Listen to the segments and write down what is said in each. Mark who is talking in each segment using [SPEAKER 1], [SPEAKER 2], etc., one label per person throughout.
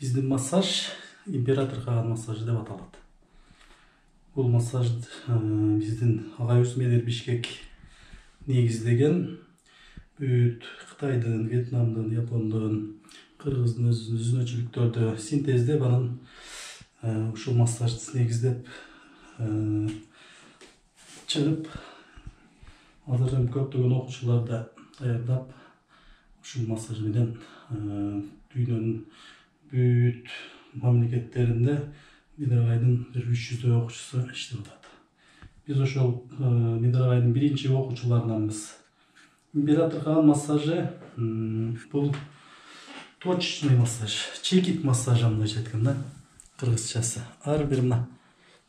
[SPEAKER 1] Биздин массаж император каган массажы деп аталат. Бул массаж биздин агайыбыз менен Бишкек негиздеген. Бүт Кытайдын, Вьетнамдын, Япондун, Кыргыздын өзүнчөлүктөрдү синтездеп, анан ушул массажды негиздеп чыгып, азыр көптөгөн окуучуларды даярдап, ушул массаж менен дүйнөнүн бүт мамлекеттеринде Медирагайдын 300 окуучусу иштеп атат. Биз ошол Медирагайдын биринчи окуучуларынанбыз. Император каган массажы бул точечный массаж, чекит массажы мындайча айтканда кыргызчасы. Ар бир мына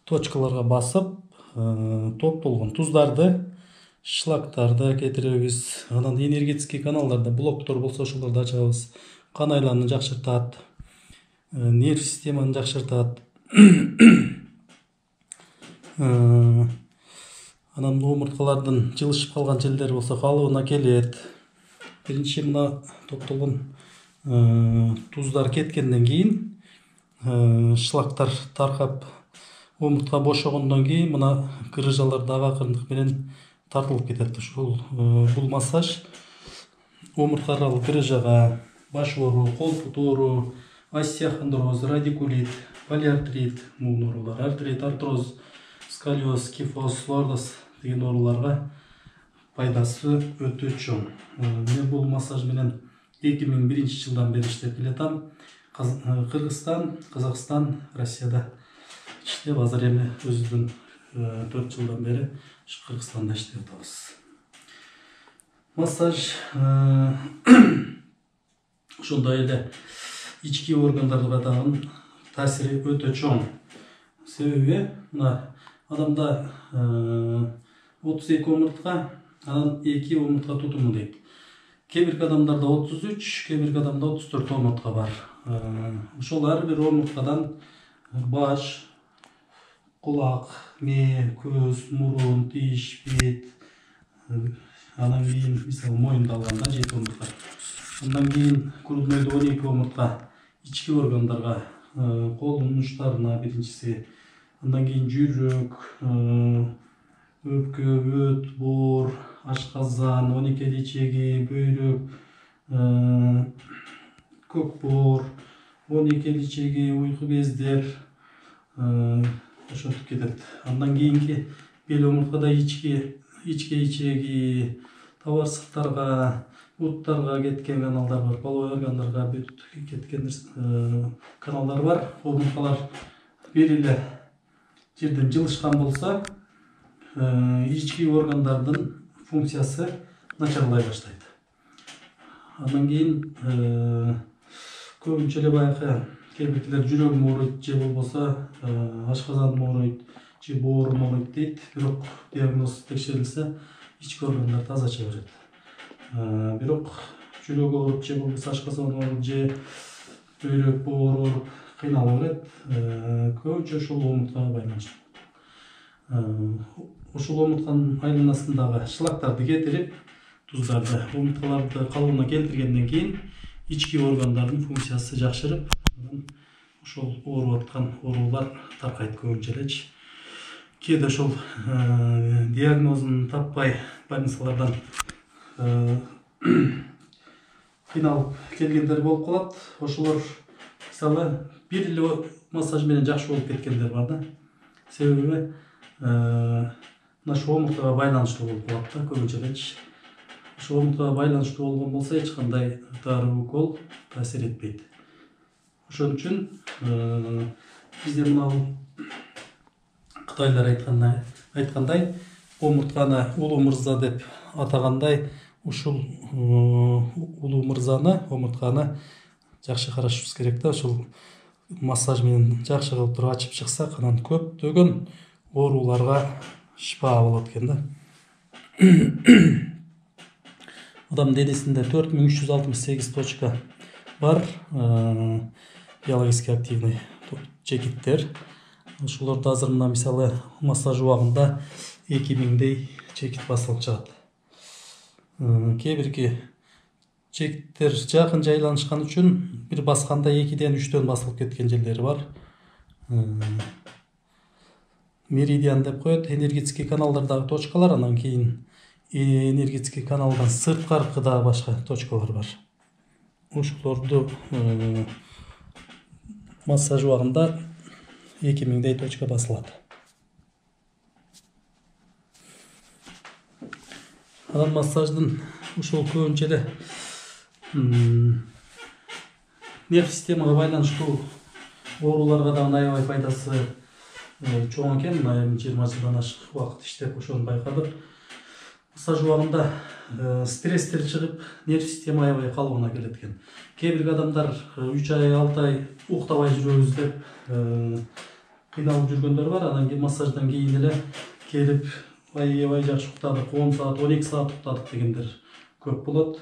[SPEAKER 1] точкаларга басып, топтолгон туздарды, шлактарды кетиребиз. Анан энергетический каналдарда блоктор болсо ошолорду ачабыз. Кан айланууну жакшыртат, нерв системаны жакшыртат. Анан омурткалардын жылышып калган жерлери болсо калыбына келет. Биринчи мына топтолгон туздар кеткенден кийин, шлактар таркап, омуртка бошогондон кийин мына грыжалар дагы акырындык менен тартылып кетет. Ушул бул массаж омурткалык грыжага, баш оору, кол бут оору, остеохондроз, радикулит, полиартрит, муун оорулар, артрит, артроз, сколиоз, кифоз, лордоз деген ооруларга пайдасы өтө чоң. Мен бул массаж менен 2001 жылдан бери иштеп келатам. Кыргызстан, Казакстан, Россияда иштеп, азыр эми өзүбүздүн 4 жылдан бери Кыргызстанда иштеп атабыз. Массаж ошондой эле ички органдарга дагы таасири өтө чоң. Себеби мына адамда 32 омуртка, анан 2 омуртка тутуму дейт. Кээ бир адамдарда 33, кээ бир адамда 34 омуртка бар. Ошол ар бир омурткадан баш, кулак, мээ, көз, мурун, тиш, бет, анан кийин мисалы моюнду алганда 7 омуртка. Андан кийин груднойдо 12 омуртка, ички органдарга, колдун учтарына биринчиси, андан кийин жүрөк, өпкө, өт, боор, ашказан, 12 ичеги, бөйрөк, көк боор, 12 ичеги, уйку бездер ошентип кетет. Андан кийинки бел омурткада ички ичеги, табарсыктарга, буттарга кеткен каналдар бар, половой органдарга бүт кеткен каналдар бар. Омурткалар бир эле жерден жылышкан болсо, ички органдардын функциясы начарлай баштайт. Андан кийин көбүнчө эле баягы кээ биркилер жүрөгүм ооруйт, же болбосо ашказаным ооруйт, же боорум ооруйт дейт. Бирок диагноз текшерилсе, ички органдар тазача берет. Бирок жүрөк ооруп, же болбосо ашказан ооруп, же бөйрөк, боор ооруп кыйналып берет. Көбүнчө ушул омурткага байланыштуу. Ушул омуртканын айланасындагы шлактарды кетирип, туздарды, омурткаларды калыбына келтиргенден кийин ички органдардын функциясы жакшырып, ошол ооруп аткан оорулар таркайт көбүнчө элечи. Кээде ошол диагнозун таппай больницалардан кыйналып келгендер болуп калат. Ошолор мисалы бир эле массаж менен жакшы болуп кеткендер бар да. Себеби мына ошол омурткага байланыштуу болуп калат да көбүнчө элечи. Ошол омурткага байланыштуу болгон болсо эч кандай дары укол таасир этпейт. Ошон үчүн бизде мына Кытайлар айткандай, омуртканы улуу мырза деп атагандай, ушул улуу мырзаны, омуртканы жакшы карашыбыз керек да. Ошол массаж менен жакшы кылып туруп ачып чыксак, анан көптөгөн ооруларга шифа болот экен да. Адам денесинде 4368 точка бар, биологически активный чекиттер. Ошолорду азыр мына мисалы массаж убагында 2000дей чекит басылып чыгат. Кээ бирки жектер жакын жайланышкан үчүн бир басканда 2-ден 3-төн басылып кеткен жерлери бар. Меридиан деп коет, энергетический каналдардагы точкалар, анан кийин энергетический каналдан сырткаркы дагы башка точкалар бар. Ушулорду массаж убагында 2000дей точка басылат. Анан массаждын ушул көбүнчө эле нерв системага байланыштуу ооруларга да аябай пайдасы чоң экен. Айым 20 жылдан ашык убакыт иштеп ошону байкадык. Массаж убагында стресстер чыгып, нерв система аябай калыбына келет экен. Кээ бир адамдар 3 ай, 6 ай уктабай жүрөбүз деп кыйналып жүргөндөр бар. Анан кийин массаждан кийин эле келип аябай жакшы уктадык, 10 саат, 12 саат уктадык дегендер көп болот.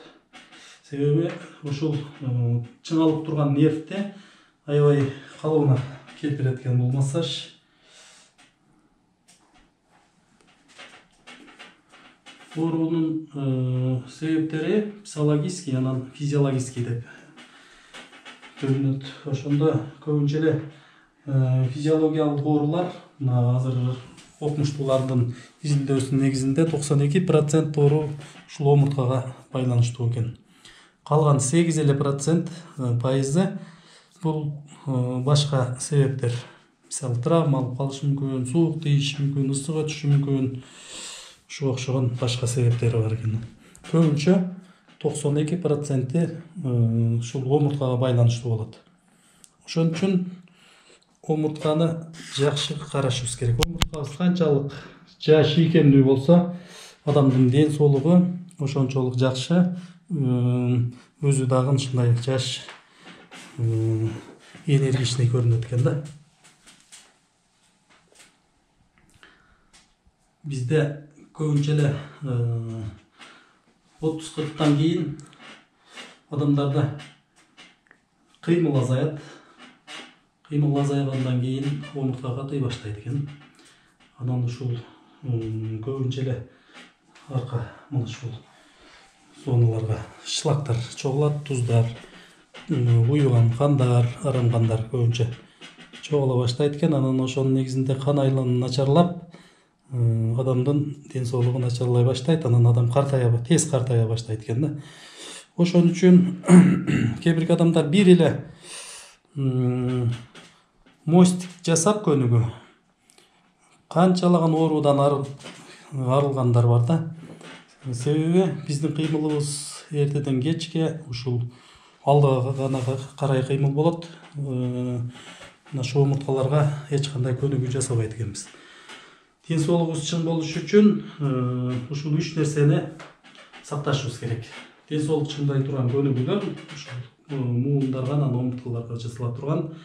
[SPEAKER 1] Себеби ушул чыңалып турган нервде аябай калыбына келтирет экен бул массаж. Оорунун себептери психологический, анан физиологический деп бөлүнөт. Ошондо көбүнчө эле физиологиялык оорулар азыр окумуштуулардын изилдөөсүнүн негизинде 92% оору ушул омурткага байланыштуу экен. Калган 8% пайызы бул башка себептер. Мисалы травма алып калышы мүмкүн, суук тийиши мүмкүн, ысык өтүшү мүмкүн. Ушуга окшогон башка себептери бар экен. Көбүнчө 92% ушул омурткага байланыштуу болот. Ошон үчүн омуртканы жакшы карашыбыз керек. Омурткабыз канчалык жаш ийкемдүү болсо, адамдын ден соолугу ошончолук жакшы, өзү дагы ушундай жаш, энергичный көрүнөт экен да. Бизде көбүнчө эле 30-40тан кийин адамдарда кыймыл азаят. Кыймыл азайгандан кийин омуртка катый баштайт экен. Анан ушул көбүнчө эле арка ушул зоналарга шлактар чогулат, туздар, уюган кандар, арам кандар көбүнчө чогула баштайт экен. Анан ошонун негизинде кан айлануу начарлап, адамдын ден соолугу начарлай баштайт. Анан адам тез картая баштайт экен да. Ошон үчүн кээ бир адамдар бир эле мостик жасап көнүгүү канчалаган оорудан арылгандар бар да. Себеби биздин кыймылыбыз эртеден кечке ушул алдыга гана карай кыймыл болот. Ошол омурткаларга эч кандай көнүгүү жасабайт экенбиз. Ден соолугубуз чың болуш үчүн ушул 3 нерсени сакташыбыз керек. Ден соолук чыңдай турган көнүгүүлөр ушул муундарга, анан омурткаларга жасала турган.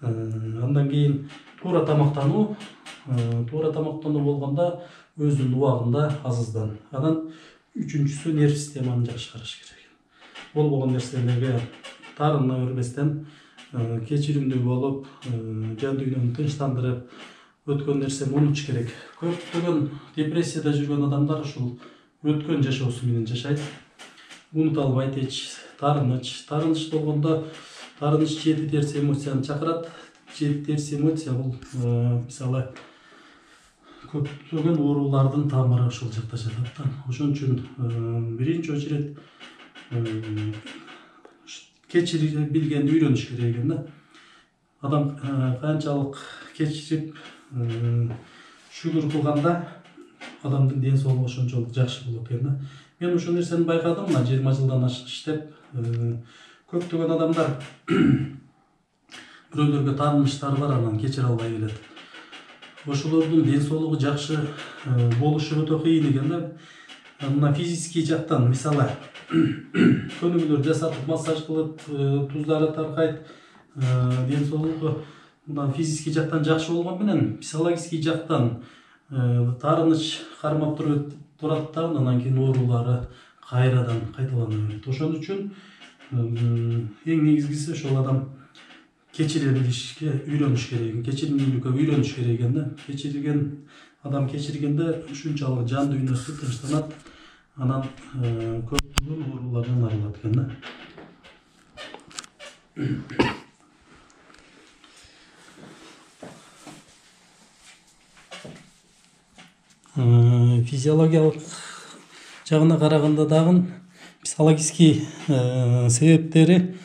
[SPEAKER 1] Андан кийин туура тамактануу. Туура тамактануу болгондо өзүнүн убагында, азыздан. Анан үчүнчүсү нерв системаны жакшы караш керек. Болбогон нерселерге тарына бербестен, кечиримдүү болуп, жан дүйнөнү тынчтандырып, өткөн нерсени унутуш керек. Көптөгөн депрессияда жүргөн адамдар ушул өткөн жашоосу менен жашайт. Унута албайт эч. Тарыныч болгондо тарыныч 7 терс эмоцияны чакырат. 7 терс эмоция бул мисалы көптөгөн оорулардын тамыры ушул жакта жатат да. Ошон үчүн биринчи очерет кечире билгенди үйрөнүш керек экен да. Адам канчалык кечирип шүгүр кылганда адамдын ден соолугу ошончолук жакшы болот экен да. Мен ошол нерсени байкадым, 20 жылдан ашык иштеп. Көптөгөн адамдар бирөөлөргө тааныштары бар, анан кечире албай келет. Ошолордун ден соолугу жакшы болушу өтө кыйын экен да. Мына физический жактан, мисалы, көнүгүүлөр жасатып, массаж кылып, туздары таркайт, ден соолугу мына физический жактан жакшы болгон менен, психологический жактан тарыныч кармап турат да, анан кийин оорулары кайрадан кайталана берет. Ошон үчүн эң негизгиси ошол адам кечире билишке үйрөнүш керек. Кечиримдүүлүккө үйрөнүш керек экен да. Кечирген адам кечиргенде ушунчалык жан дүйнөсү тынчтанат. анан көптөгөн оорулардан арылат экен да. Физиологиялык жагына караганда дагы психологический себептери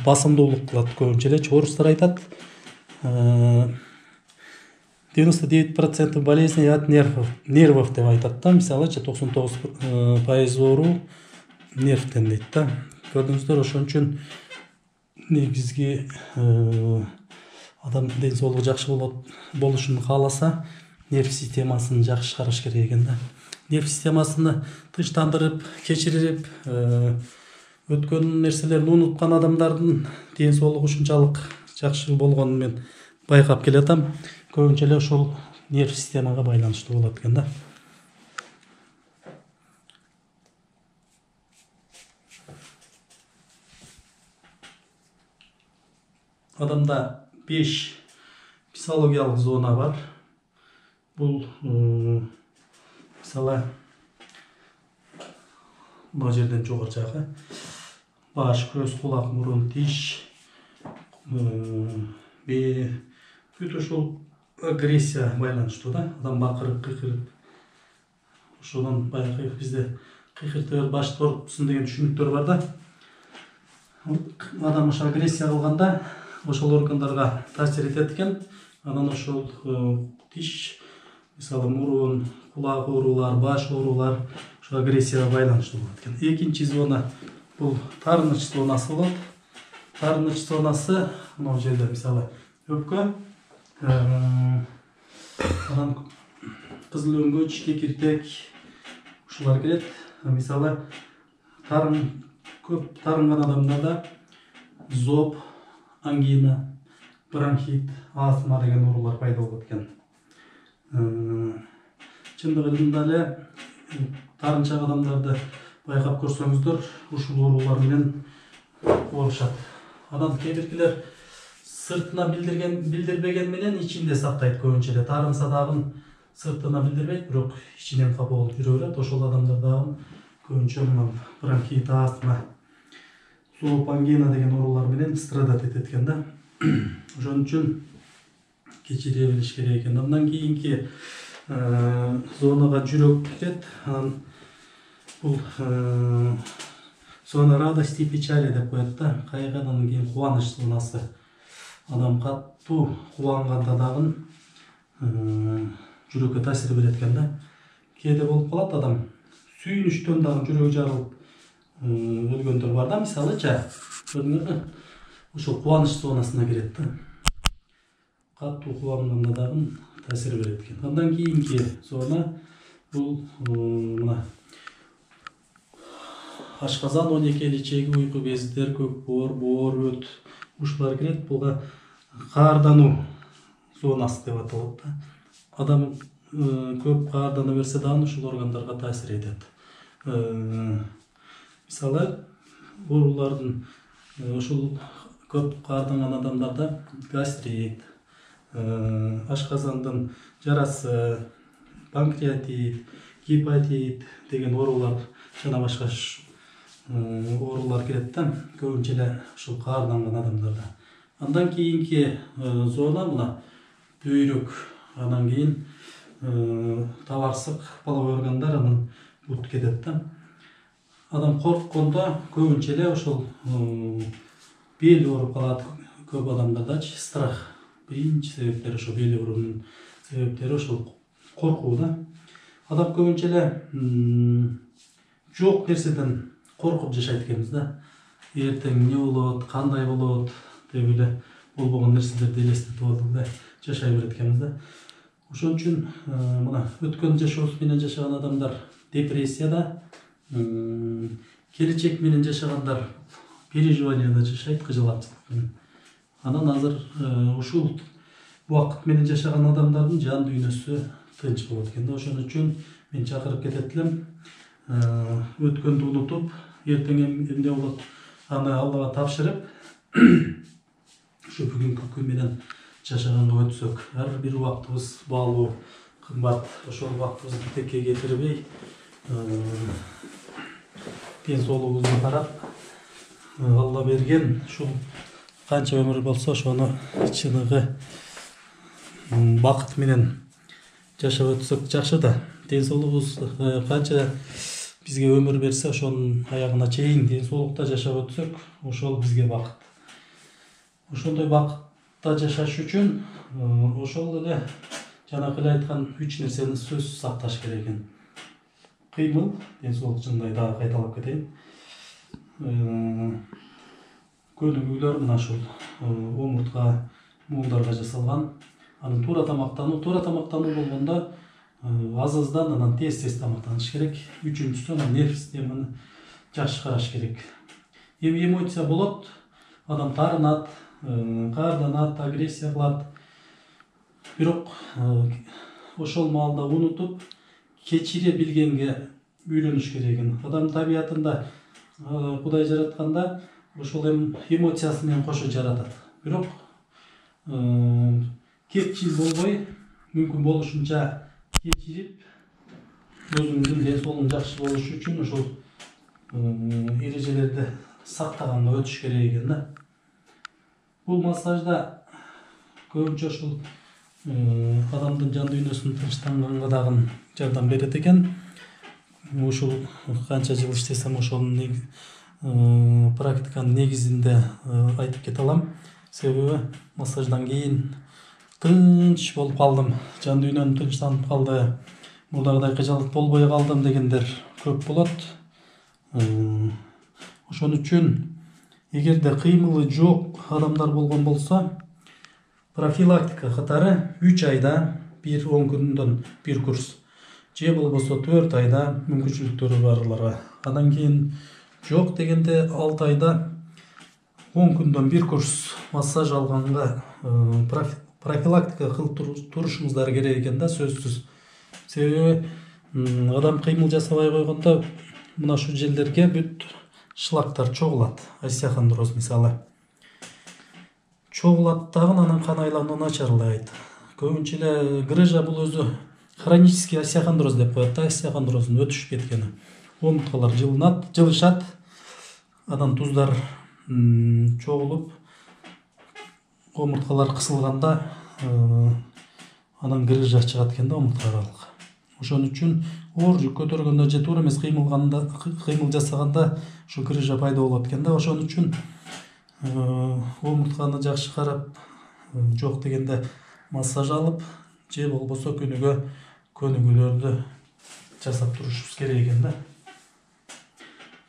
[SPEAKER 1] басымдуулук кылат. Көбүнчө эле орустар айтат, 99% болезней от нервов деп айтат да. Мисалы 99% оору нервтен дейт да. Көрдүңүздөр, ошон үчүн негизги адам ден соолугу жакшы болушун кааласа, нерв системасын жакшы караш керек экен да. Нерв системасыны тынчтандырып, кечирип, өткөн нерселерди унуткан адамдардын ден соолугу ушунчалык жакшы болгонун мен байкап келатам. Көбүнчө эле ошол нерв системага байланыштуу болот экен да. Адамда 5 психологиялык зона бар. Бул мисалы мына жерден жогору жагы баш, көз, кулак, мурун, тиш, бүт ушул агрессия байланыштуу да. Адам бакырып, кыйкырып, ошодон баягы бизде кыйкыртып баш торупсун деген түшүнүктөр бар да. Адам ошо агрессия кылганда ошол органдарга таасир этет экен. Анан ошол тиш, мисалы мурун, кулак оорулар, баш оорулар ошо агрессияга байланыштуу болот экен. Экинчи зона бул тарыныч зонасы болот. Тарыныч зонасы мына жерде мисалы өпкө, анан кызыл өңгөч, кекиртек ушулар кирет. Мисалы көп тарынган адамдарда зоб, ангина, бронхит, астма деген оорулар пайда болот экен. Чындыгында эле тарынчак адамдарды байкап көрсөңүздөр, ушул оорулар менен оорушат. Анан кээ биркилер сыртына билдирбеген менен ичинде сактайт. Көбүнчө эле тарынса дагы сыртына билдирбейт, бирок ичинен капа болуп жүрө берет. Ошол адамдар дагы көбүнчө бронхит, астма, зоб, ангина деген оорулар менен страдать этет экен да. Ошон үчүн кечире билиш керек экен. Андан кийинки зонага жүрөк кирет. Анан бул зона радости и печали деп коет да. Кайгыдан кийин кубаныч зонасы. Адам катуу кубанганда дагы жүрөккө таасир берет экен да. Кээде болуп калат, адам сүйүнүчтөн дагы жүрөгү жарылып өлгөндөр бар да. Мисалыча, көрдүңүзбү? Ошол кубаныч зонасына кирет да. Катуу кубанганда дагы таасир берет экен. Андан кийинки зона бул мына ашказан, 12 ичеги, уйку бездер, көк боор, өт ушулар кирет. Буга каардануу зонасы деп аталат да. Адам көп каардана берсе дагы ушул органдарга таасир этет. Мисалы, оорулардын ушул көп каарданган адамдарда гастрит, ашказандын жарасы, панкреатит, гепатит деген оорулар жана башка оорулар кирет да. Көбүнчө эле ушул каарданган адамдарда. Андан кийинки зона мына бөйрөк, анан кийин табарсык, половой органдар, анан бут кетет да. Адам корккондо көбүнчө эле ошол бел ооруп калат. Көп адамдардачы страх. Биринчи себептери ошо бел оорунун себептери ошол коркуу да. Адам көбүнчө эле жок нерседен коркуп жашайт экенбиз да. Эртең эмне болот, кандай болот деп эле болбогон нерселерди элестетип алып эле жашай берет экенбиз да. Ошон үчүн мына өткөн жашоосу менен жашаган адамдар депрессияда, келечек менен жашагандар переживанияда жашайт, кыжалатчылык менен. Анан азыр ушул убакыт менен жашаган адамдардын жан дүйнөсү тынч болот экен да. Ошон үчүн мен чакырып кетет элем, өткөндү унутуп, эртең эмне болот аны Аллага тапшырып, ушу бүгүнкү күн менен жашаганга өтсөк, ар бир убактыбыз баалуу, кымбат. Ошол убактыбызды текке кетирбей, денсаулығыңызға қарап Алла берген ушул канча өмүр болсо ошону чыныгы бакыт менен жашап өтсөк жакшы да. Денсаулыгыбыз канча бизге өмүр берсе ошонун аягына чейин денсаулыкта жашап өтсөк ошол бизге бакыт. Ошондой бакытта жашаш үчүн ошол эле жанакы эле айткан 3 нерсени сөзсүз сакташ керек экен. Кыймыл, денсаулык жөнүндө дагы кайталап кетейин. Көнүгүүлөр мына ушул омуртка муулдарга жасалган. Анын туура тамактануу болгондо аз-аздан анан тез тамактаныш керек. Үчүнчүсү анан нерв системаны жакшы караш керек. Эми эмоция болот, адам таарынат, каарданат, агрессия кылат. Бирок ошол маалда унутуп, кечире билгенге үйлөнүш керек экен. Адам табиятында Кудай жаратканда ошол эмоциясы менен кошо жаратат. Бирок кепчил болбой, мүмкүн болушунча кечирип, өзүңүздүн денсаулыгың жакшы болушу үчүн ошол эрежелерди сактаганга өтүш керек экен да. Бул массажда көбүнчө ушул адамдын жан дүйнөсүн тынчтанганга дагы жардам берет экен. Ушул канча жыл иштесем ошонун практиканын негизинде айтып кете алам. Себеби массаждан кийин тынч болуп калдым, жан дүйнөм тынчтанып калды, мурдагыдай кыжалык болбой калдым дегендер көп болот. Ошон үчүн эгерде кыймылы жок адамдар болгон болсо, профилактика катары 3 айда 10 күндөн 1 курс, же болбосо 4 айда мүмкүнчүлүктөрү барларга. Андан кийин жок дегенде 6 айда 10 күндөн 1 курс массаж алганга профилактика кылып турушуңуздар керек экен да, сөзсүз. Себеби адам кыймыл жасабай койгондо мына ушул жерлерге бүт шлактар чогулат. Остеохондроз мисалы. Чогулат дагы анан кан айлануу начарлайт. Көбүнчө эле грыжа бул өзү хронический остеохондроз деп коет да, остеохондроздун өтүшүп кеткени. Омурткалар жылышат, анан туздар чогулуп, омурткалар кысылганда анан грыжа чыгат экен да омуртка аралык. Ошон үчүн оор жүк көтөргөндө же туура эмес кыймыл жасаганда ушу грыжа пайда болот экен да. Ошон үчүн омуртканы жакшы карап, жок дегенде массаж алып, же болбосо күнүгө көнүгүүлөрдү жасап турушубуз керек экен да.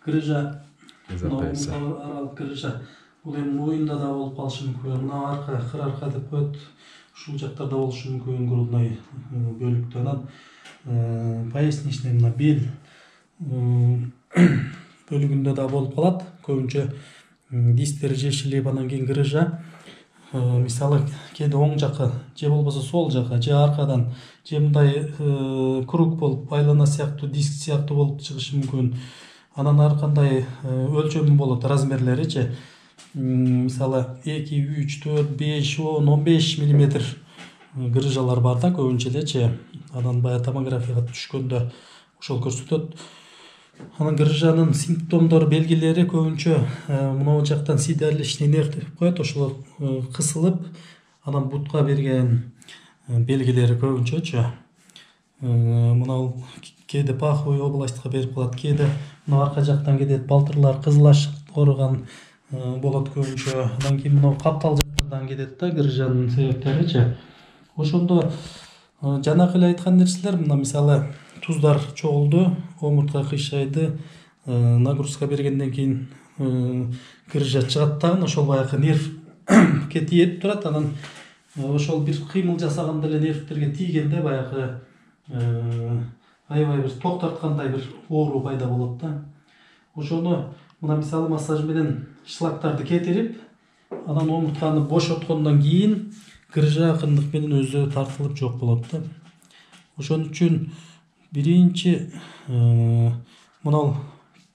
[SPEAKER 1] Грыжа, аралык грыжа, бул эми моюнда да болуп калышы мүмкүн, мына арка, кыр арка деп коет, ушул жактарда болушу мүмкүн, грудной бөлүктө. Анан поясничный мына бел бөлүгүндө да болуп калат. Көбүнчө дистер жешилип, анан кийин грыжа. Мисалы кээде оң жакка, же болбосо сол жакка, же аркадан, же мындай круг болуп, айлана сыяктуу, диск сыяктуу болуп чыгышы мүмкүн. Анан ар кандай өлчөмү болот, размерлеричи. Мисалы 2, 3, 4, 5, 10, 15 мм грыжалар бар да көбүнчө элечи. Анан бая томографияга түшкөндө ошол көрсөтөт. Анан грыжанын симптомдор, белгилери көбүнчө мына жактан сидалищный нерв деп коет, ошол кысылып, анан бутка берген белгилери көбүнчөчү. Мына кээде паховый областька берип калат, кээде мына арка жактан кетет, балтырлар кызылашык оорган болот көбүнчө. Андан кийин мына каптал жактардан кетет да грыжанын себептеричи. Ошондо жанакы эле айткан нерселер, мына мисалы туздар чогулду, омуртка кыйшайды, нагрузка бергенден кийин грыжа чыгат дагы, ошол баягы нерв кетип турат. Анан ошол бир кыймыл жасаганда эле нервтерге тийгенде баягы аябай бир токтоткандай бир оору пайда болот да. Ошону мына мисалы массаж менен шлактарды кетирип, анан омуртканы бошоткондон кийин грыжа акырындык менен өзү тартылып жок болот да. Ошон үчүн биринчи мына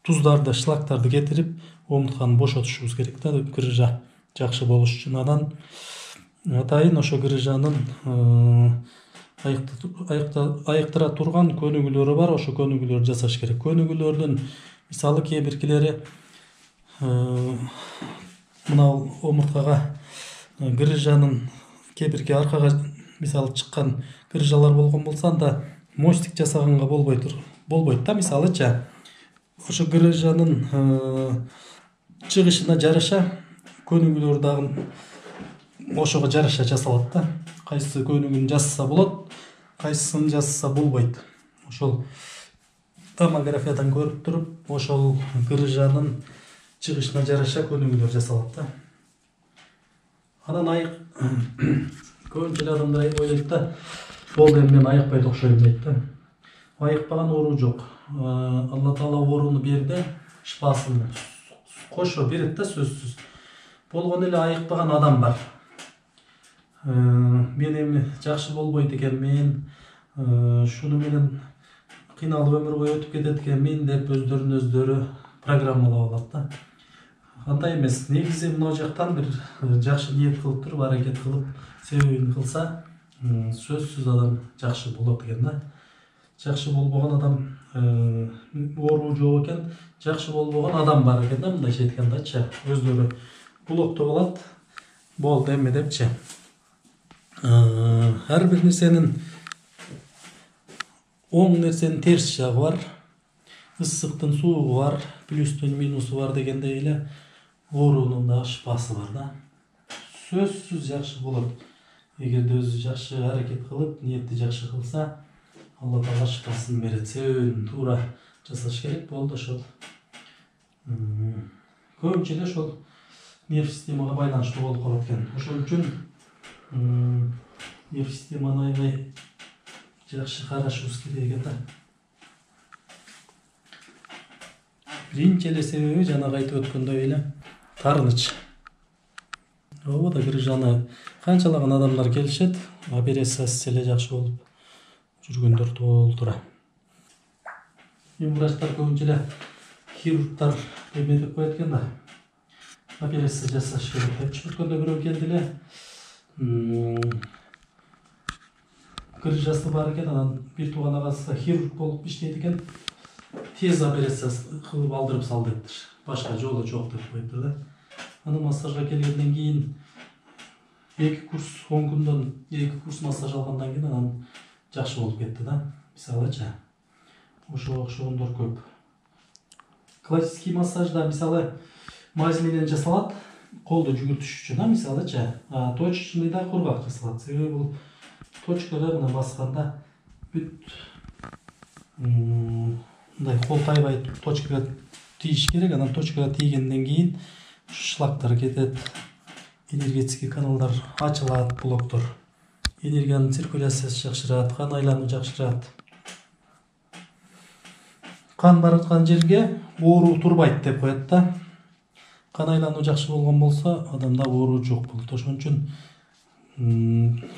[SPEAKER 1] туздарды, шлактарды кетирип, омуртканы бошотушубуз керек да, грыжа жакшы болуш үчүн. Анан атайын ошо грыжанын айыктыра турган көнүгүүлөрү бар. Ошо көнүгүүлөрдү жасаш керек. Көнүгүүлөрдүн мисалы кээ биркилери мына омурткага грыжанын кээ бирки аркага мисалы чыккан грыжалар болгон болсо, анда мостик жасаганга болбойт да. Мисалыча ошо грыжанын чыгышына жараша көнүгүүлөр дагы ошого жараша жасалат да. Кайсы көнүгүүнү жасаса болот, кайсысын жасаса болбойт. Ошол томографиядан көрүп туруп, ошол грыжанын чыгышына жараша көнүгүүлөр жасалат да. Анан айык көбүнчө адамдар ойлойт да, болду эми мен айыкпай окшойм дейт да. Айыкпаган оору жок. Алла Таала ооруну берди, шифасын кошо берет да, сөзсүз. Болгон эле айыкпаган адам бар. Мен эми жакшы болбойт экенмин, шуну менен кыйналып өмүр бою өтүп кетет экенмин деп өздөрүн өздөрү программалап алат да. Андай эмес. Негизи мына жактан бир жакшы ниет кылып туруп, аракет кылып, себебин кылса, сөзсүз адам жакшы болот экен да. Жакшы болбогон адам оору жок экен, жакшы болбогон адам бар экен да, мындайча айткандачы. Өздөрү булоктоп алат, болду эми депчи. Ар бир нерсенин оң нерсенин терс жагы бар, ысыктын суугу бар, плюстун минусу бар дегендей эле оорунун да шифасы бар да. Сөзсүз жакшы болот. Эгерде өзү жакшы аракет кылып, ниетти жакшы кылса, Алла Таала шифасын берет. Себебин туура жасаш керек. Болду ошол. Көбүнчө эле ошол нерв системага байланыштуу болуп калат экен. Ошол үчүн нерв системаны аябай жакшы карашыбыз керек экен да. Биринчи эле себеби жанагы айтып өткөндөй эле таарыныч. Ооба, грыжаны канчалаган адамдар келишет, операциясы эле жакшы болуп жүргөндөр толтура. Эми врачтар көбүнчө эле хирургтар эме деп коет экен да. Операция жасаш керек деп чүрткөндө бирөө келди эле. Грыжасы бар экен, анан бир тууган агасы хирург болуп иштейт экен. Тез операция кылып алдырып сал дептир. Башка жолу жок деп коюптур да. Анан массажга келгенден кийин 2 курс 10 күндөн 2 курс массаж алгандан кийин анан жакшы болуп кетти да. Мисалыча ошого окшогондор көп. Классический массажда мисалы мазь менен жасалат, колду жүгүртүш үчүн да, мисалыча. Точечный да кургак жасалат. Себеби бул точкага мына басканда бүт мындай кол тайбай точкага тийиш керек. Анан точкага тийгенден кийин шлактар кетет, энергетический каналдар ачылат, блоктор. Энергиянын циркуляциясы жакшырат, кан айлануу жакшырат. Кан бараткан жерге оору турбайт деп коет да. Кан айлануу жакшы болгон болсо, адамда оору жок болот. Ошон үчүн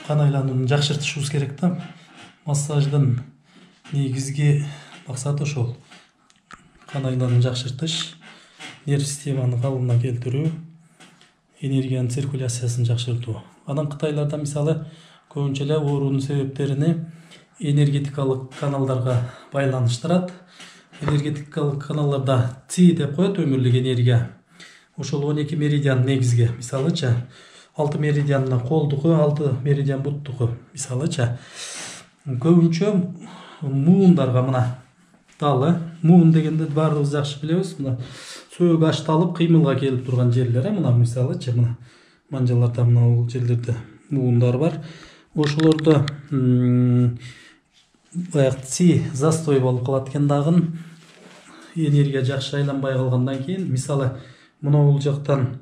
[SPEAKER 1] кан айланууну жакшыртышыбыз керек да. Массаждын негизги максаты ошол. Кан айланууну жакшыртыш, нерв системаны калыбына келтирүү, энергиянын циркуляциясын жакшыртуу. Анан кытайларда мисалы көбүнчө эле оорунун себептерини энергетикалык каналдарга байланыштырат. Энергетикалык каналдарда ци деп коет, өмүрлүк энергия. Ошол 12 меридиан негизги. Мисалыча 6 меридианна колдуку, 6 меридиан буттуку. Мисалыча көбүнчө муундарга мына далы. Муун дегенде баардыгыбыз жакшы билебиз. Мына сөөгү ачталып кыймылга келип турган жерлер. Мына мисалыча мына манжаларда мына бул жерлерде муундар бар. Ошолордо баягы ци застой болуп калат экен дагы. Энергия жакшы айланбай калгандан кийин, мисалы мына бул жактан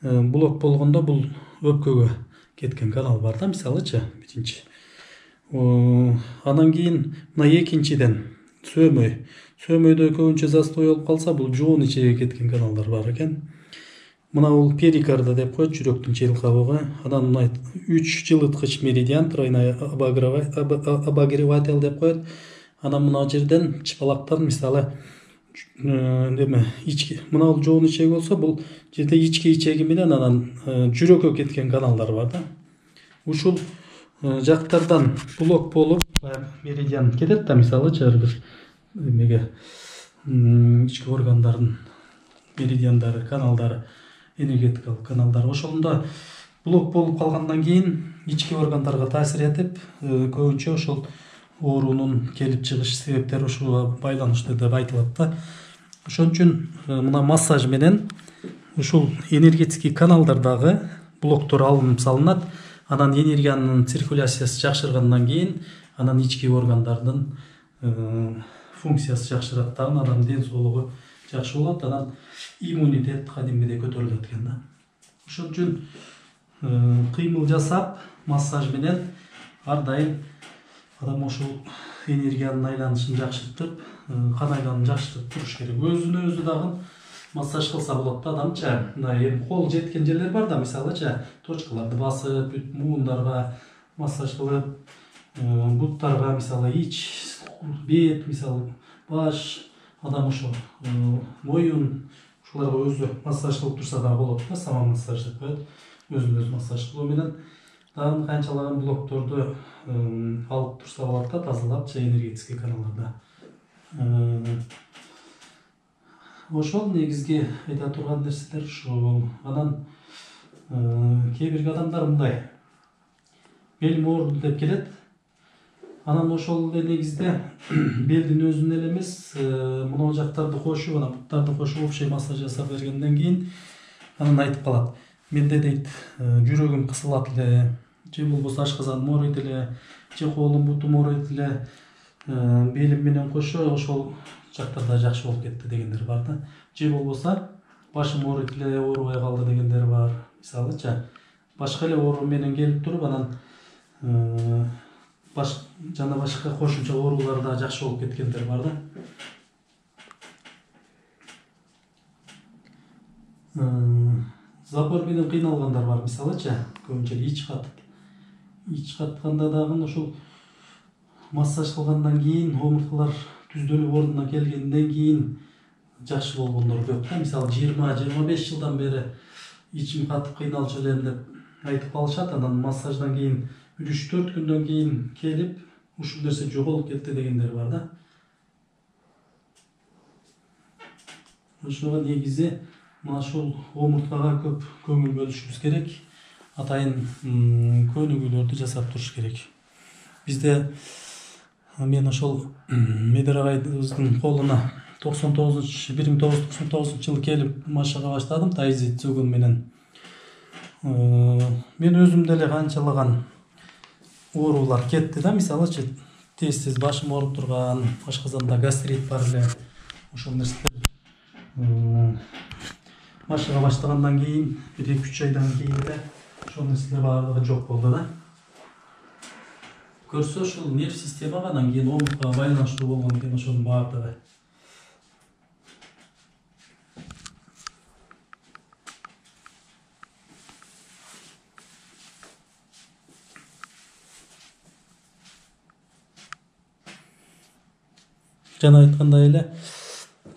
[SPEAKER 1] блок болгондо бул өпкөгө кеткен канал бар да, мисалыча биринчи. Анан кийин мына экинчиден сөөмөй. Сөөмөйдө көбүнчө застой болуп калса, бул жоон ичеге кеткен каналдар бар экен. Мына бул перикарда деп коет, жүрөктүн чел кабыгы. Анан мына 3 жылыткыч меридиан, тройной обогреватель деп коет. Анан мына жерден чыпалактан мисалы деме ички, мына бул жоон ичеги болсо, бул жерде ички ичеги менен анан жүрөккө кеткен каналдар бар да. Ушул жактардан блок болуп меридиан кетет да, мисалы ар бир эмеге ички органдардын меридиандары, каналдары, энергетикалык каналдары ошондо блок болуп калгандан кийин ички органдарга таасир этип, көбүнчө ошол оорунун келип чыгыш себептери ушуга байланыштуу деп айтылат да. Ошон үчүн мына массаж менен ушул энергетический каналдардагы блоктор алынып салынат. Анан энергиянын циркуляциясы жакшыргандан кийин анан ички органдардын функциясы жакшырат дагы, адамдын ден соолугу жакшы болот, анан иммунитет кадимгидей көтөрүлөт экен да. Ошон үчүн кыймыл жасап, массаж менен ар дайым адам ошол энергиянын айланышын жакшыртып, кан айлануун жакшыртып туруш керек. Өзүнө өзү дагы массаж кылса болот да адамча. Мына эми кол жеткен жерлер бар да, мисалыча точкаларды басып, бүт муундарга массаж кылып, буттарга, мисалы ич, бет, мисалы баш, адам ошо моюн, ушуларга өзү массаж кылып турса да болот да, сама массаж деп коет. Өзүн өзү массаж кылуу менен дагы канчалаган блокторду алып турса болот да, тазалап, энергетический каналдарда. Ошол негизги айта турган нерселер ушул. Анан кээ бир адамдар мындай белим ооруду деп келет. Анан ошол эле негизде белдин өзүнөн эле эмес, мына жактарды кошуп, анан буттарды кошуп, общий массаж жасап бергенден кийин анан айтып калат: менде дейт жүрөгүм кысылат эле, же болбосо ашказаным ооруйт эле, же колум бутум ооруйт эле, белим менен кошо ошол жактарда жакшы болуп кетти дегендер бар да. Же болбосо башым ооруйт эле, оорубай калды дегендер бар. Мисалыча башка эле оору менен келип туруп, анан жана башка кошумча оорулар да жакшы болуп кеткендер бар да. Запор менен кыйналгандар бар, мисалыча көбүнчө ич катып. Ич катканда дагы ошол массаж кылгандан кийин омурткалар түздөлүп ордуна келгенден кийин жакшы болгондор көп да. Мисалы 20-25 жылдан бери ичим катып кыйналчу элем деп айтып калышат. Анан массаждан кийин 3-4 күндөн кийин келип ушул нерсе жоголуп кетти дегендер бар да. Ошого негизи мына ушул омурткага көп көңүл бөлүшүбүз керек. Атайын көнүгүүлөрдү жасап туруш керек. Бизде мен ошол Медер агайыбыздын колуна 1999 жылы келип машыга баштадым, тайзи цугун менен. Мен өзүм деле канчалаган оорулар кетти да, мисалычы тез башым ооруп турган, ашказанда гастрит бар эле. Ошол нерселер машыга баштагандан кийин 1-2 айдан кийин эле ошол нерселер баардыгы жок болду да. Көрсө ушул нерв системага анан кийин омурткага байланыштуу болгон экен ошонун баардыгы. Жана айткандай эле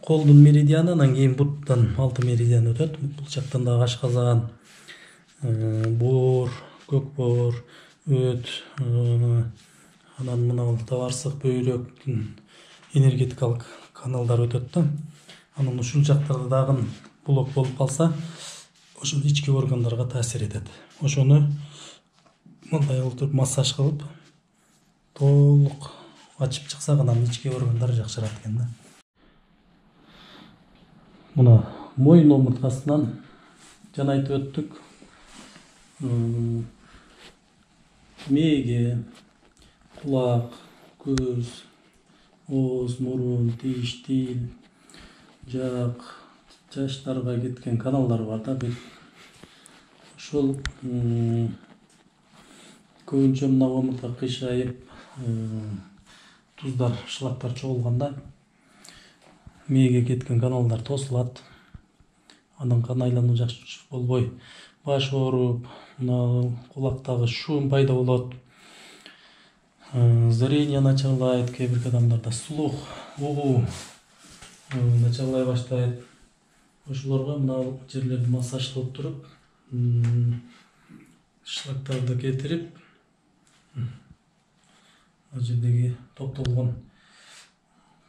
[SPEAKER 1] колдун меридианы, анан кийин буттан 6 меридиан өтөт. Бул жактан дагы ашказан, боор, көк боор, өт, анан мына табарсык, бөйрөктүн энергетикалык каналдар өтөт да. Анан ушул жактарда дагы блок болуп калса, ошол ички органдарга таасир этет. Ошону мындай олтуруп массаж кылып, толук ачып чыксак, анан ички органдар жакшырат экен да. Мына моюн омурткасынан жана айтып өттүк. Мээге, кулак, көз, ооз, мурун, тиш, тил, жак, чачтарга кеткен каналдар бар да. Ошол көбүнчө мына омуртка кыйшайып, туздар, шлактар чогулганда мээге кеткен каналдар тосулат. Анан кан айлануу жакшы болбой, баш ооруп, мына кулактагы шум пайда болот. Зрение начарлайт, кээ бир адамдарда слух, угуу начарлай баштайт. Ошолорго мына жерлерди массаж кылып туруп, шлактарды кетирип, ал жердеги топтолгон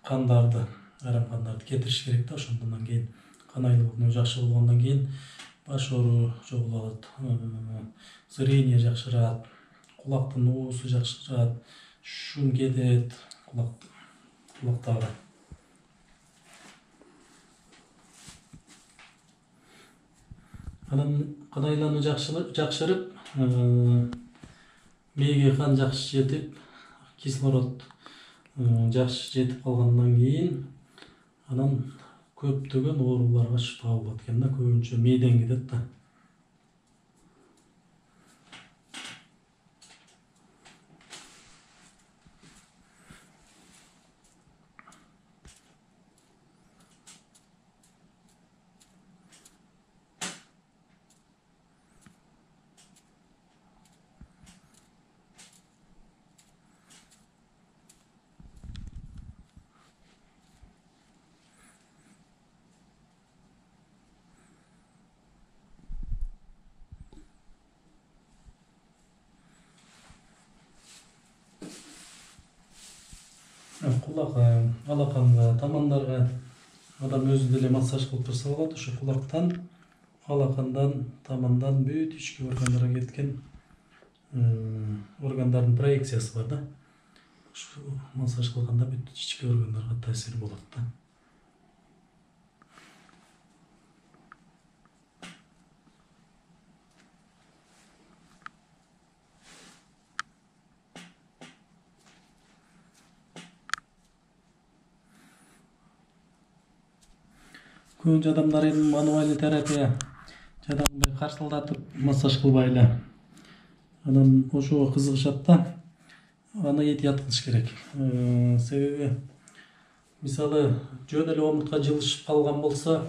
[SPEAKER 1] кандарды, айрым кандарды кетириш керек да. Ошондон кийин кан айлануу жакшы болгондон кийин баш оору жогулат, зрение жакшырат, кулактын уусу жакшырат, шум кетет кулактагы. Анан кан айлануу жакшырып, мээге кан жакшы жетип, кислород жакшы жетип калгандан кийин анан көптөгөн ооруларга шифа болот экен да. Көбүнчө мээден кетет да. Кулакка, алаканга, тамандарга адам өзү деле массаж кылып турса болот. Ошо кулактан, алакандан, тамандан бүт ички органдарга кеткен органдардын проекциясы бар да. Ушу массаж кылганда бүт ички органдарга таасир болот да. Көбүнчө адамдар эми мануальный терапия жадагындай каршылдатып массаж кылбай эле анан ошого кызыгышат да. Аны этият кылыш керек. Себеби мисалы жөн эле омуртка жылышып калган болсо,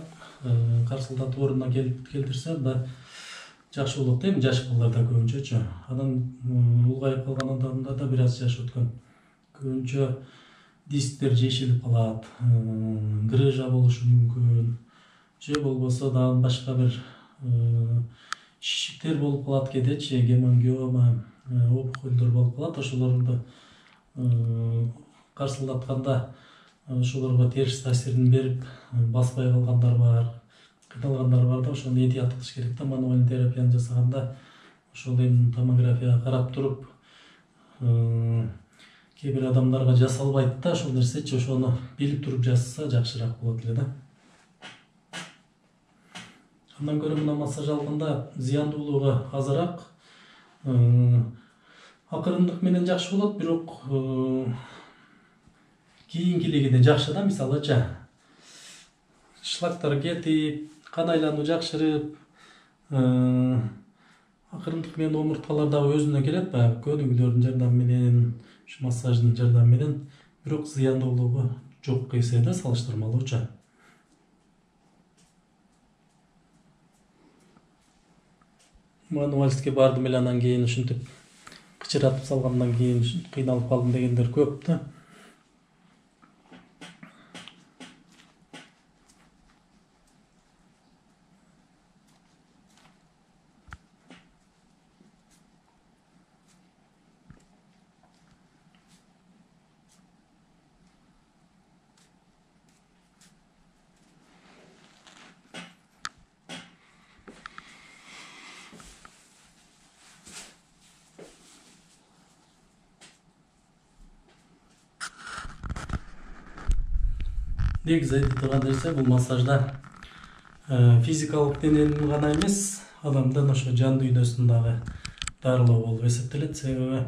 [SPEAKER 1] каршылдатып ордуна келтирсе анда жакшы болот да. Эми жаш балдарда көбүнчөчү. Анан улгайып калган адамда да бир аз жаш өткөн. Көбүнчө дисктер жешилип калат, грыжа болушу мүмкүн. Же болбосо дагы башка бир шишиктер болуп калат кедечи, гемангиома, опухольдор болуп калат. Ошолорду каршылдатканда ошолорго терс таасирин берип баспай калгандар бар, кыйналгандар бар да. Ошону этият кылыш керек да. Мануальный терапияны жасаганда ошол эми томография карап туруп кээ бир адамдарга жасалбайт да ошол нерсечи. Ошону билип туруп жасаса жакшыраак болот эле да. Андан көрө мына массаж алганда зыяндуулугу азыраак, акырындык менен жакшы болот, бирок кийинкилигинен жакшы да. Мисалычы шлактар кетип, кан айлануу жакшырып, акырындык менен омурткалар дагы өзүнө келет баягы көнүгүүлөрдүн жардамы менен, ушу массаждын жардамы менен. Бирок зыяндуулугу жокко эсе да, салыштырмалуучу. Мануальский бардым эле, анан кийин ушинтип кычыратып салгандан кийин кыйналып калдым дегендер көп да. Негизи айтып турган нерсе бул массажда физикалык дененин гана эмес, адамдын ошо жан дүйнөсүн дагы дарылоо болуп эсептелет. Себеби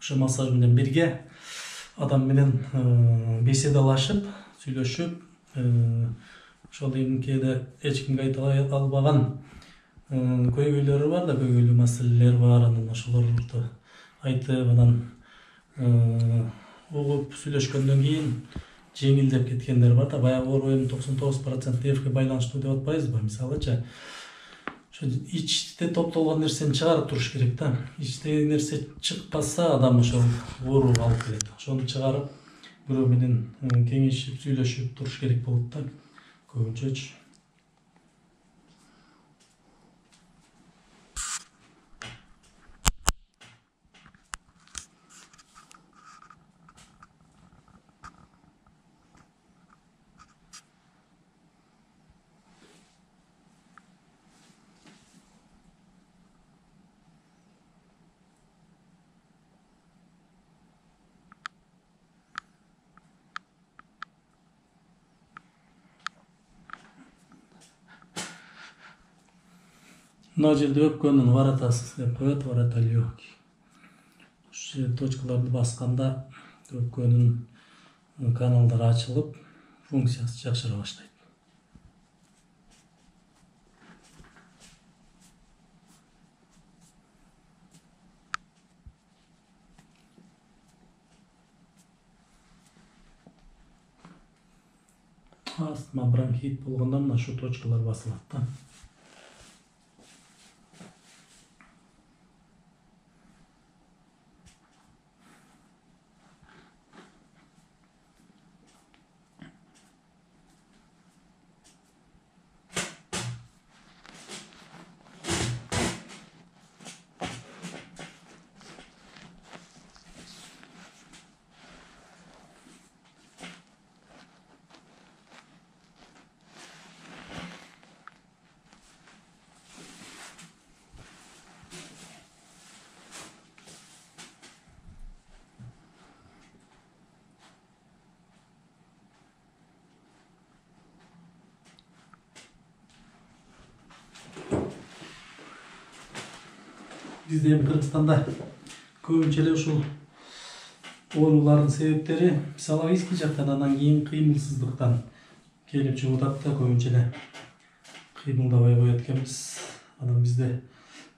[SPEAKER 1] ошо массаж менен бирге адам менен беседалашып, сүйлөшүп, ошол эми кээде эч кимге айта албаган көйгөйлөрү бар да, көйгөйлүү маселелер бар. Анан ошолорду айтып, анан угуп сүйлөшкөндөн кийин жеңилдеп кеткендер бар да. Баягы оору эми 99% нервге байланыштуу деп атпайбызбы? Мисалычы ошо ичте топтолгон нерсени чыгарып туруш керек да. Ичтеги нерсе чыкпаса, адам ошол ооруга алып келет. Ошону чыгарып, бирөө менен кеңешип, сүйлөшүп туруш керек болот да, көбүнчөчү. Мына жерде өпкөнүн воротасы деп коет, ворота легкий. Ушул точкаларды басканда өпкөнүн каналдары ачылып, функциясы жакшыра баштайт. Астма, бронхит болгондо мына шу точкалар басылат да. Bizde hem Kırgızstanda көбүнчө эле ушул оорулардын себептери психологический жактан, анан кийин кыймылсыздыктан келип чыгып атат да. Көбүнчө эле кыймылдабай коет экенбиз. Анан бизде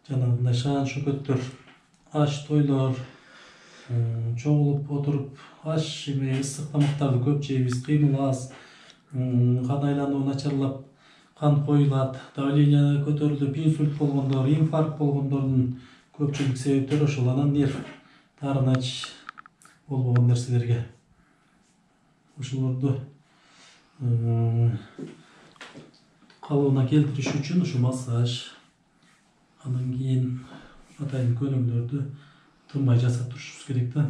[SPEAKER 1] жанагындай шаан шөкөттөр, аш тойлор, чогулуп отуруп аш эме ысык тамактарды көп жейбиз, кыймыл аз, кан айлануу начарлап, кан коюлат, давление көтөрүлүп, инсульт болгондор, инфаркт болгондордун көпчүлүк себептери ошол. Анан нерв, таарынач болбогон нерселерге ошолорду калыбына келтириш үчүн ушу массаж, анан кийин атайын көнүгүүлөрдү тынбай жасап турушубуз керек да.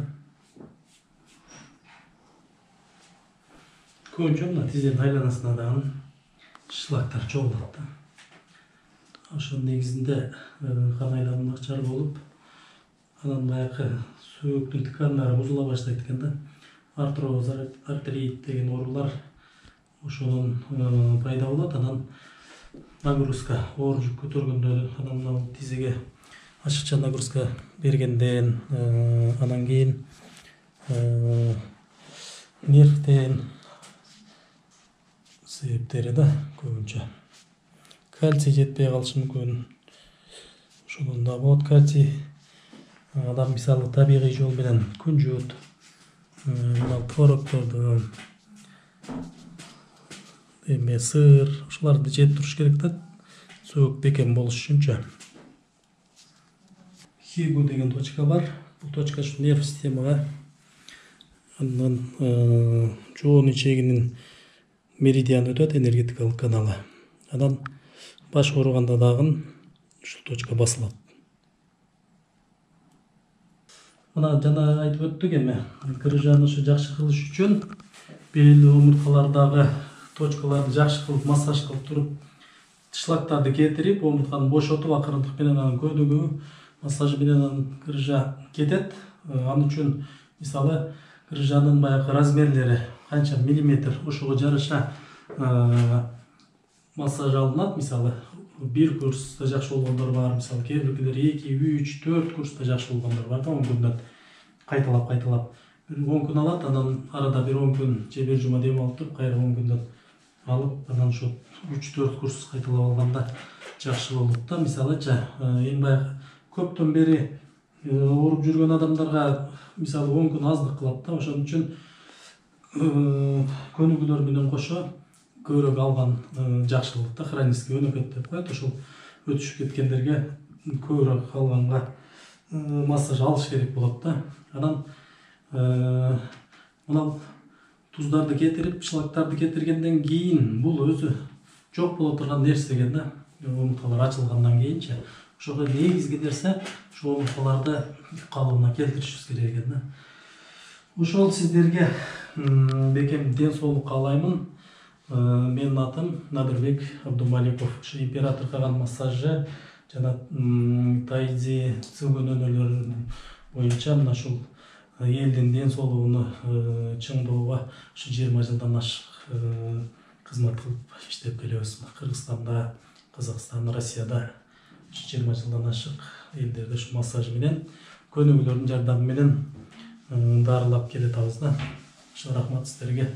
[SPEAKER 1] Көбүнчө мына тиздердин айланасына дагы шлактар чогулат да. Ошонун негизинде кан айлануу начар болуп, анан баягы сөөктүн тканнары бузула баштайт экен да. Артроз, артрит деген оорулар ошонун пайда болот. Анан нагрузка, оор жүк көтөргөндө, анан мына тизеге ашыкча нагрузка бергенден, анан кийин нервден себептери да көбүнчө. Кальций жетпей калышы мүмкүн. Ошондон да болот. Кальций адам мисалы табигый жол менен күнжүт, мына творогторду, эме сыр, ушуларды жеп туруш керек да, сөөк бекем болуш үчүнчү. Хигу деген точка бар. Бул точка ушу нерв системага, андан жоон ичегинин меридиан өтөт, энергетикалык каналы. Анан баш ооруганда дагы ушул точка басылат. Мына жана айтып өттүк эме, грыжаны ушу жакшы кылыш үчүн бел омурткалардагы точкаларды жакшы кылып массаж кылып туруп, шлактарды кетирип, омуртканы бошотуп, акырындык менен анын көнүгүү массажы менен анын грыжа кетет. Ал үчүн мисалы грыжанын баягы размерлери канча миллиметр, ошого жараша массаж алынат. Мисалы 1 курста жакшы болгондор бар, мисалы кээ биркилер 2, 3, 4 курста жакшы болгондор бар да. 10 күндөн кайталап 10 күн алат, анан арада бир 10 күн же бир жума дем алып туруп, кайра 10 күндөн алып, анан ошо 3-4 курс кайталап алганда жакшы болот да. Мисалыча эми баягы көптөн бери ооруп жүргөн адамдарга мисалы 10 күн аздык кылат да. Ошон үчүн көнүгүүлөр менен кошо көбүрөөк алган жакшы болот да. Хронический өнөкөт деп коет. Ошол өтүшүп кеткендерге көбүрөөк алганга массаж алыш керек болот да. Анан мына туздарды кетирип, шлактарды кетиргенден кийин бул өзү жок боло турган нерсе экен да. Омурткалар ачылгандан кийинчи ошого негизги нерсе ушу омурткаларды калыбына келтиришибиз керек экен да. Ошол сиздерге бекем ден соолук каалаймын. Менин атым Надырбек Абдумаликов. Ушу император каган массажы жана тайзи сылгын өнөөлөрү боюнча мына ушул элдин ден соолугуну чыңдоого ушу 20 жылдан ашык кызмат кылып иштеп келебиз. Кыргызстанда, Казакстан, Россияда 20 жылдан ашык элдерди ушу массаж менен көнүгүүлөрдүн жардамы менен дарылап келатабыз да. Ошо рахмат сиздерге.